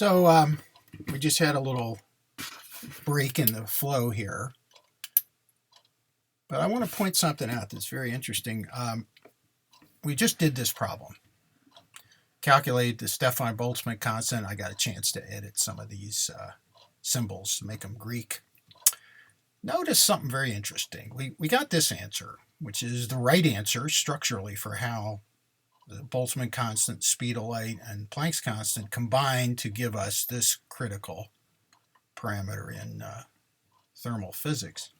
We just had a little break in the flow here, but I want to point something out that's very interesting. We just did this problem. Calculate the Stefan Boltzmann constant. I got a chance to edit some of these symbols to make them Greek. Notice something very interesting. We got this answer, which is the right answer structurally for how the Boltzmann constant, speed of light, and Planck's constant combine to give us this critical parameter in thermal physics.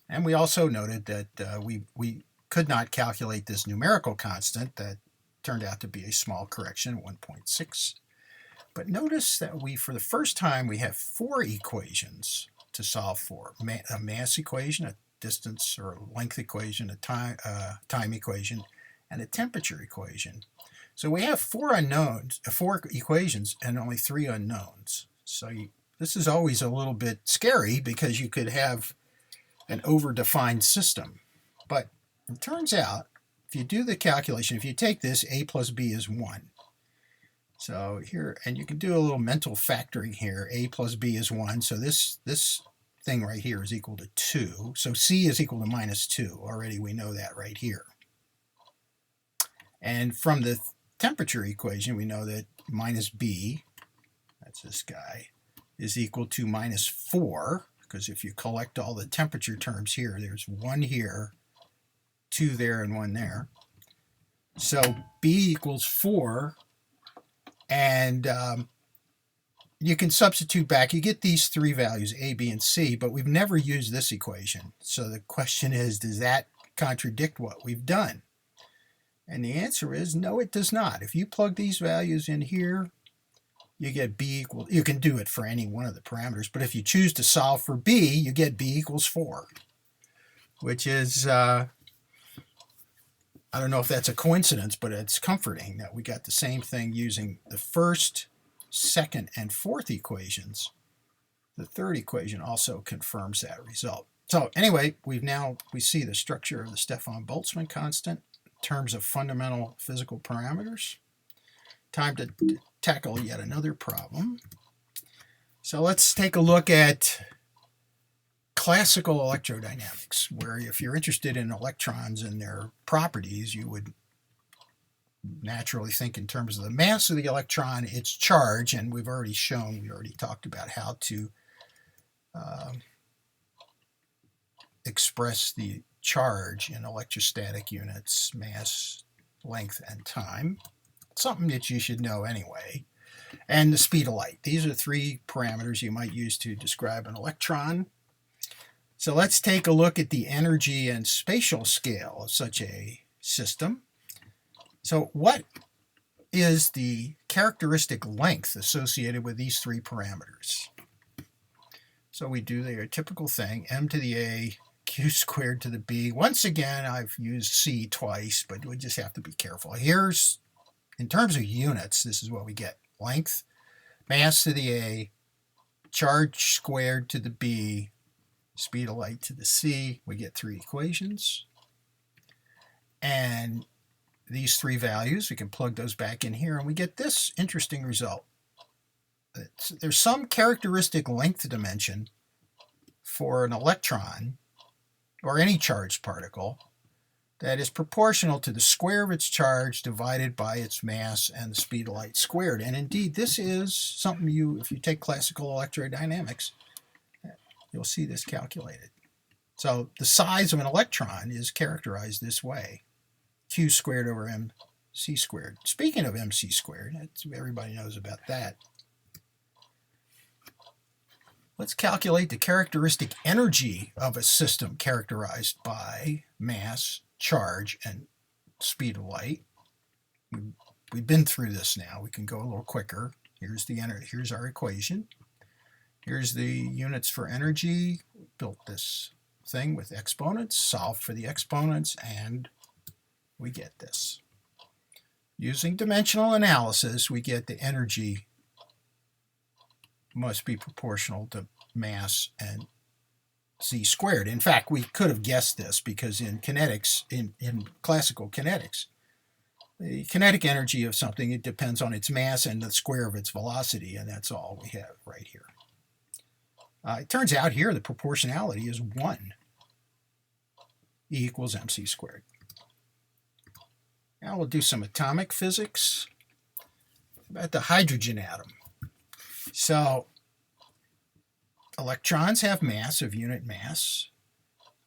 And we also noted that we could not calculate this numerical constant that turned out to be a small correction, 1.6. But notice that for the first time, we have 4 equations to solve for. A mass equation, a distance or length equation, a time equation, and a temperature equation. So we have 4 equations and only 3 unknowns. So this is always a little bit scary because you could have an over-defined system. But it turns out, if you do the calculation, if you take this, a plus b is 1. So here, and you can do a little mental factoring here. A plus b is 1, so this thing right here is equal to 2. So c is equal to minus 2. Already we know that right here. And from the temperature equation, we know that minus b, that's this guy, is equal to minus 4, because if you collect all the temperature terms here, there's 1 here, 2 there, and 1 there. So b equals 4, and you can substitute back. You get these 3 values, a, b, and c, but we've never used this equation. So the question is, does that contradict what we've done? And the answer is no, it does not. If you plug these values in here, you get b equal, you can do it for any one of the parameters, but if you choose to solve for b, you get b equals 4, which is, I don't know if that's a coincidence, but it's comforting that we got the same thing using the first, second, and fourth equations. The third equation also confirms that result. So anyway, we see the structure of the Stefan Boltzmann constant in terms of fundamental physical parameters. Time to tackle yet another problem. So let's take a look at classical electrodynamics, where if you're interested in electrons and their properties, you would naturally think in terms of the mass of the electron, its charge, and we already talked about how to express the charge in electrostatic units, mass, length, and time. Something that you should know anyway. And the speed of light. These are 3 parameters you might use to describe an electron. So let's take a look at the energy and spatial scale of such a system. So what is the characteristic length associated with these 3 parameters? So we do the typical thing, m to the a, q squared to the b. Once again, I've used c twice, but we just have to be careful. Here's, in terms of units, this is what we get. Length, mass to the a, charge squared to the b, speed of light to the c. We get 3 equations. And these 3 values, we can plug those back in here, and we get this interesting result. There's some characteristic length dimension for an electron or any charged particle that is proportional to the square of its charge divided by its mass and the speed of light squared. And indeed, this is something if you take classical electrodynamics, you'll see this calculated. So the size of an electron is characterized this way, q squared over mc squared. Speaking of mc squared, everybody knows about that. Let's calculate the characteristic energy of a system characterized by mass, charge, and speed of light. We've been through this now. We can go a little quicker. Here's our equation. Here's the units for energy. We built this thing with exponents, solved for the exponents, and we get this. Using dimensional analysis, we get the energy must be proportional to mass and c squared. In fact, we could have guessed this because in kinetics, in classical kinetics, the kinetic energy of something, it depends on its mass and the square of its velocity, and that's all we have right here. It turns out here the proportionality is 1. E equals mc squared. Now we'll do some atomic physics about the hydrogen atom. So electrons have mass of unit mass.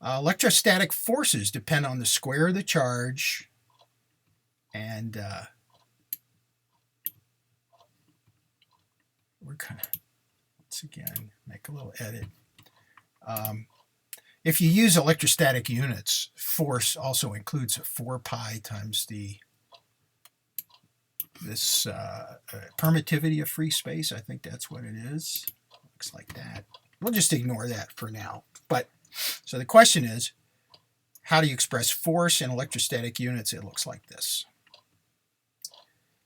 Electrostatic forces depend on the square of the charge, and we're going to, once again, make a little edit. If you use electrostatic units, force also includes 4 pi times this permittivity of free space. I think that's what it is. Looks like that. We'll just ignore that for now. But so the question is, how do you express force in electrostatic units? It looks like this.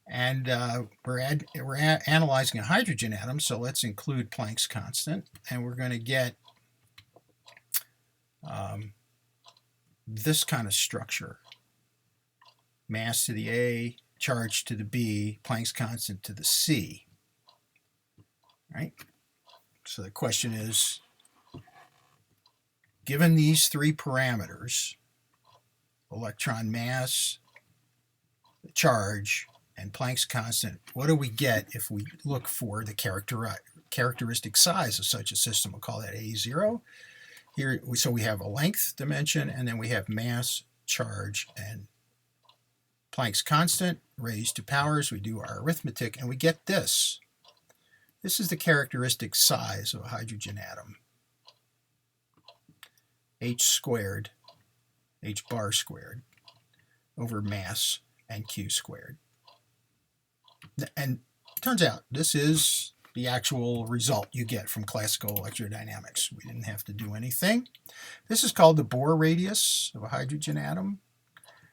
And we're analyzing a hydrogen atom, so let's include Planck's constant, and we're going to get this kind of structure. Mass to the A, charge to the B, Planck's constant to the C. Right? So the question is, given these 3 parameters, electron mass, the charge, and Planck's constant, what do we get if we look for the characteristic size of such a system? We'll call that A0. Here, so we have a length dimension, and then we have mass, charge, and Planck's constant raised to powers. We do our arithmetic, and we get this. This is the characteristic size of a hydrogen atom. H squared, H bar squared, over mass and Q squared. And it turns out this is the actual result you get from classical electrodynamics. We didn't have to do anything. This is called the Bohr radius of a hydrogen atom,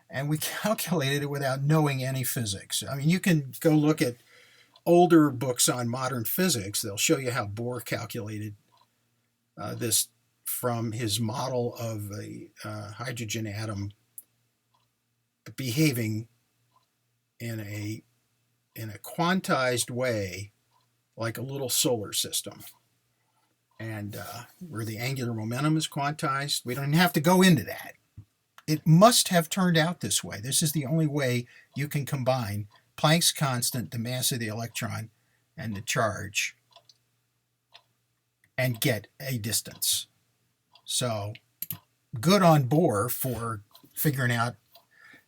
and we calculated it without knowing any physics. I mean, you can go look at older books on modern physics. They'll show you how Bohr calculated this from his model of a hydrogen atom behaving in a quantized way, like a little solar system, and where the angular momentum is quantized. We don't have to go into that. It must have turned out this way. This is the only way you can combine Planck's constant, the mass of the electron, and the charge, and get a distance. So good on Bohr for figuring out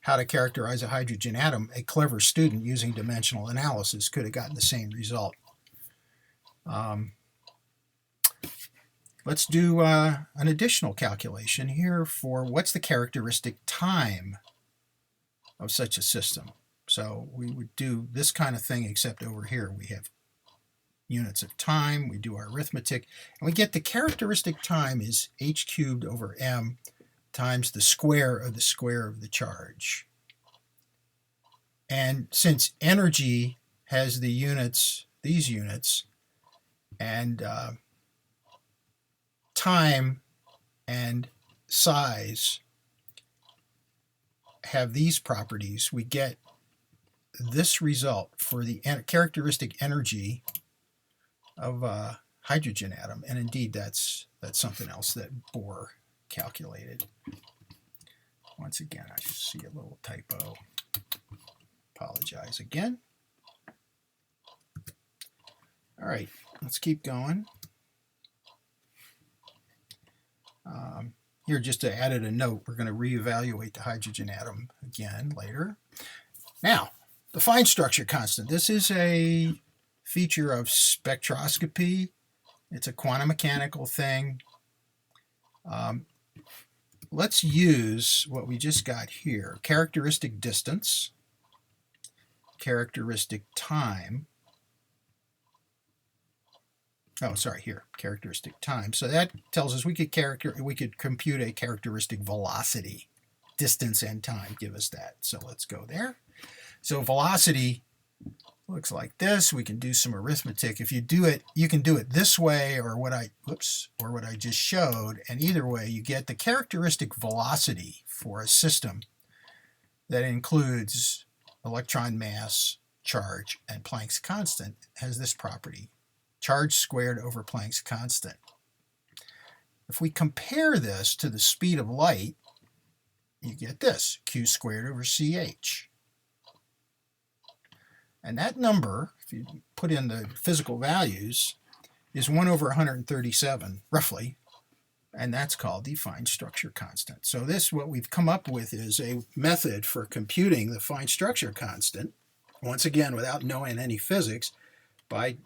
how to characterize a hydrogen atom. A clever student using dimensional analysis could have gotten the same result. Let's do an additional calculation here for what's the characteristic time of such a system. So we would do this kind of thing, except over here we have units of time. We do our arithmetic, and we get the characteristic time is h cubed over m times the square of the charge. And since energy has the units, these units, and time and size have these properties, we get this result for the characteristic energy of a hydrogen atom. And indeed, that's something else that Bohr calculated. Once again, I see a little typo. Apologize again. All right, let's keep going. Here, just to added a note, we're going to reevaluate the hydrogen atom again later. Now, the fine structure constant. This is a feature of spectroscopy. It's a quantum mechanical thing. Let's use what we just got here. Characteristic distance, characteristic time. Oh, sorry, here, characteristic time. So that tells us we could compute a characteristic velocity. Distance and time give us that. So let's go there. So velocity looks like this. We can do some arithmetic. If you do it, you can do it this way or what I just showed, and either way you get the characteristic velocity for a system that includes electron mass, charge, and Planck's constant has this property, charge squared over Planck's constant. If we compare this to the speed of light, you get this, q squared over ch. And that number, if you put in the physical values, is 1 over 137, roughly, and that's called the fine structure constant. So this, what we've come up with, is a method for computing the fine structure constant, once again without knowing any physics, by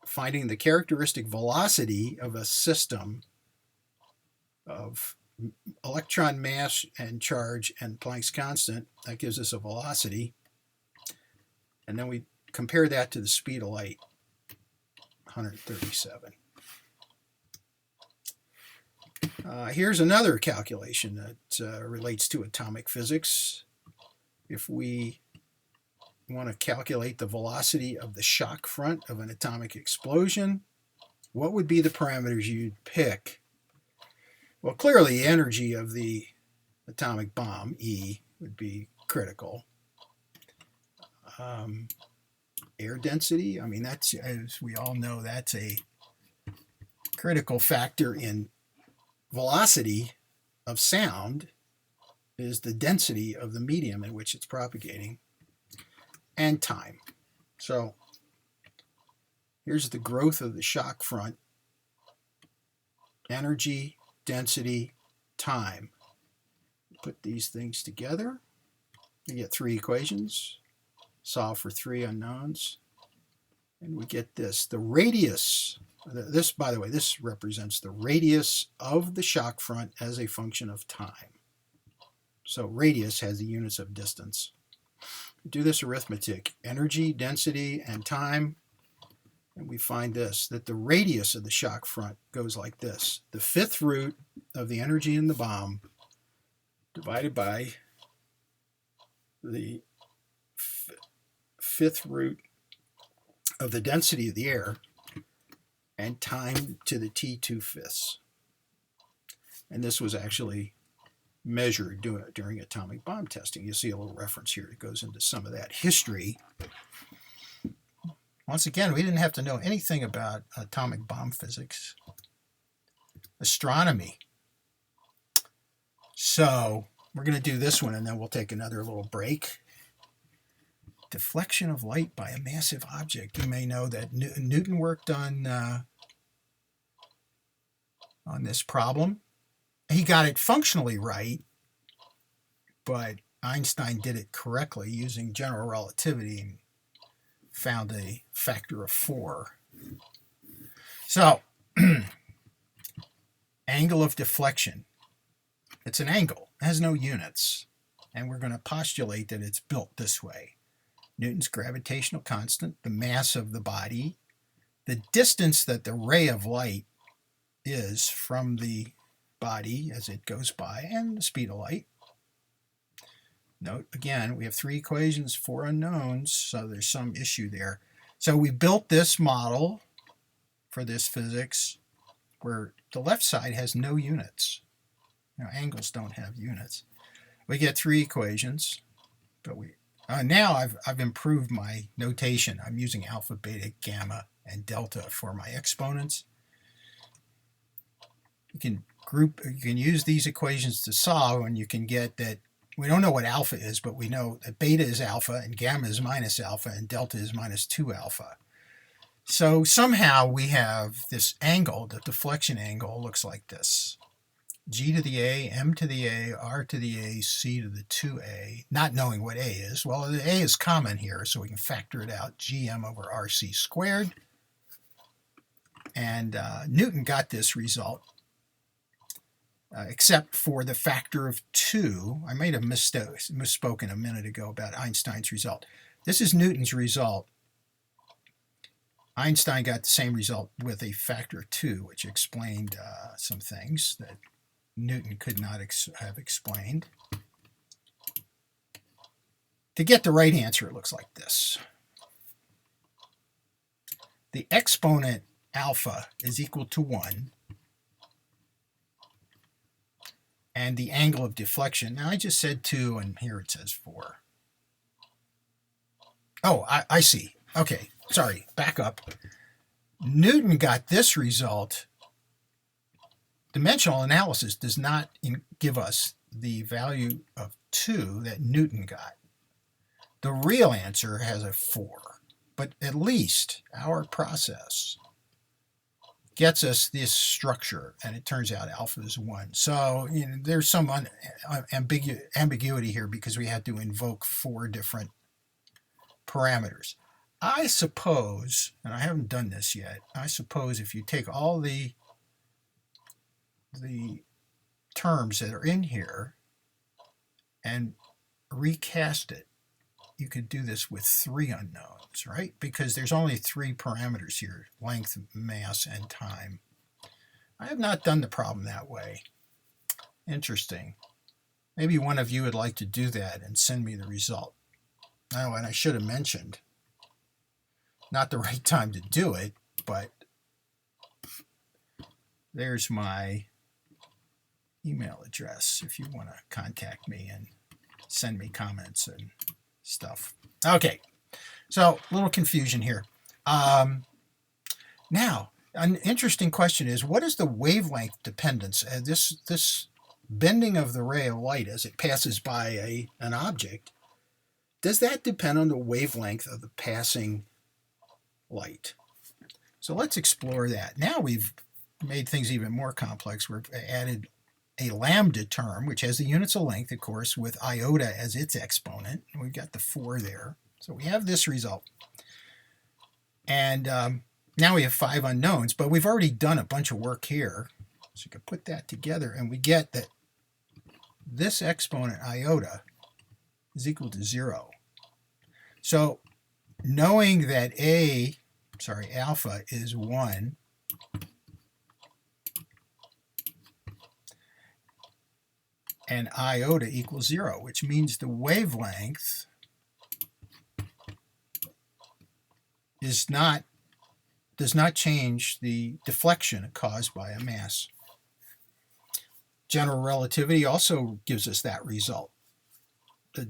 finding the characteristic velocity of a system of electron mass and charge and Planck's constant. That gives us a velocity. And then we compare that to the speed of light, 137. Here's another calculation that relates to atomic physics. If we want to calculate the velocity of the shock front of an atomic explosion, what would be the parameters you'd pick? Well, clearly the energy of the atomic bomb, E, would be critical. Air density, I mean, that's, as we all know, that's a critical factor in velocity of sound, is the density of the medium in which it's propagating, and time. So here's the growth of the shock front: energy, density, time. Put these things together, we get 3 equations, solve for 3 unknowns, and we get this. The radius, this, by the way, this represents the radius of the shock front as a function of time. So radius has the units of distance. Do this arithmetic, energy, density, and time, and we find this, that the radius of the shock front goes like this: the 5th root of the energy in the bomb divided by the 5th root of the density of the air, and time to the T2/5. And this was actually measured during atomic bomb testing. You see a little reference here that goes into some of that history. Once again, we didn't have to know anything about atomic bomb physics, astronomy. So we're going to do this one, and then we'll take another little break. Deflection of light by a massive object. You may know that Newton worked on this problem. He got it functionally right, but Einstein did it correctly using general relativity and found a factor of 4. So, angle of deflection. It's an angle. It has no units. And we're going to postulate that it's built this way. Newton's gravitational constant, the mass of the body, the distance that the ray of light is from the body as it goes by, and the speed of light. Note, again, we have 3 equations, 4 unknowns, so there's some issue there. So we built this model for this physics where the left side has no units. You know, angles don't have units. We get 3 equations, but now I've improved my notation. I'm using alpha, beta, gamma, and delta for my exponents. You can use these equations to solve, and you can get that we don't know what alpha is, but we know that beta is alpha and gamma is minus alpha and delta is minus 2 alpha. So somehow we have this angle, the deflection angle looks like this: G to the A, M to the A, R to the A, C to the 2A, not knowing what A is. Well, the A is common here, so we can factor it out, GM over RC squared. And Newton got this result, except for the factor of 2. I might have misspoken a minute ago about Einstein's result. This is Newton's result. Einstein got the same result with a factor of 2, which explained some things that Newton could not have explained. To get the right answer, it looks like this. The exponent alpha is equal to 1. And the angle of deflection, now I just said 2, and here it says 4. Oh, I see. Okay, sorry, back up. Newton got this result. Dimensional analysis does not give us the value of 2 that Newton got. The real answer has a 4, but at least our process gets us this structure, and it turns out alpha is 1. So there's some ambiguity here because we had to invoke 4 different parameters. I suppose, and I haven't done this yet, I suppose if you take all the terms that are in here and recast it, you could do this with 3 unknowns, right? Because there's only 3 parameters here: length, mass, and time. I have not done the problem that way. Interesting. Maybe one of you would like to do that and send me the result. Oh, and I should have mentioned, not the right time to do it, but there's my email address if you want to contact me and send me comments and stuff. Okay, so a little confusion here. Now, an interesting question is, what is the wavelength dependence? This bending of the ray of light as it passes by an object, does that depend on the wavelength of the passing light? So let's explore that. Now we've made things even more complex. We've added a lambda term, which has the units of length, of course, with iota as its exponent. We've got the 4 there. So we have this result. And now we have 5 unknowns, but we've already done a bunch of work here. So you can put that together, and we get that this exponent iota is equal to 0. So knowing that alpha is 1, and iota equals 0, which means the wavelength does not change the deflection caused by a mass. General relativity also gives us that result. The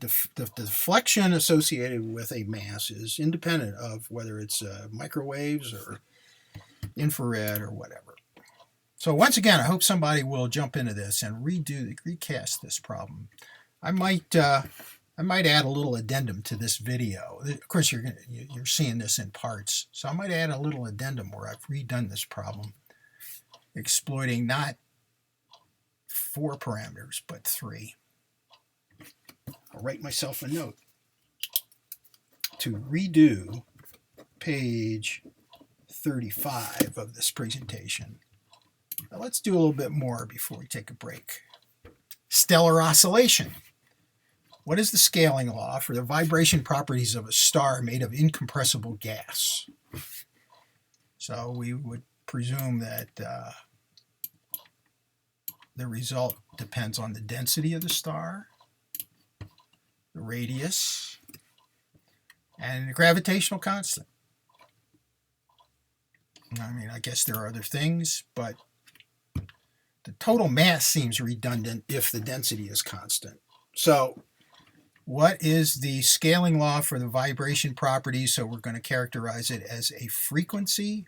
deflection associated with a mass is independent of whether it's microwaves or infrared or whatever. So once again, I hope somebody will jump into this and recast this problem. I might add a little addendum to this video. Of course, you're seeing this in parts, so I might add a little addendum where I've redone this problem, exploiting not 4 parameters but 3. I'll write myself a note to redo page 35 of this presentation. Now let's do a little bit more before we take a break. Stellar oscillation. What is the scaling law for the vibration properties of a star made of incompressible gas? So we would presume that the result depends on the density of the star, the radius, and the gravitational constant. I mean, I guess there are other things, but the total mass seems redundant if the density is constant. So what is the scaling law for the vibration properties? So we're going to characterize it as a frequency,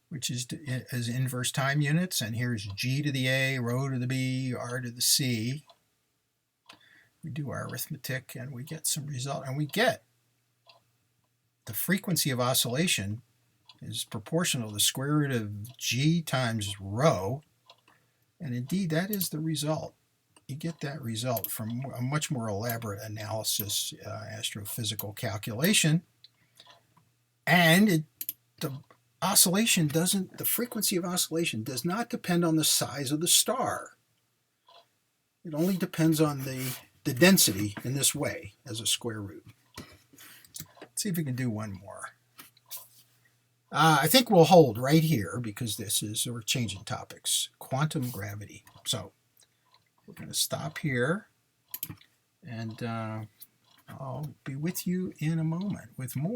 which is as inverse time units. And here's g to the a, rho to the b, r to the c. We do our arithmetic and we get some result. And we get the frequency of oscillation is proportional to the square root of g times rho. And indeed, that is the result. You get that result from a much more elaborate analysis, astrophysical calculation. And the frequency of oscillation does not depend on the size of the star. It only depends on the density in this way as a square root. Let's see if we can do one more. I think we'll hold right here because we're changing topics. Quantum gravity. So we're going to stop here, and I'll be with you in a moment with more.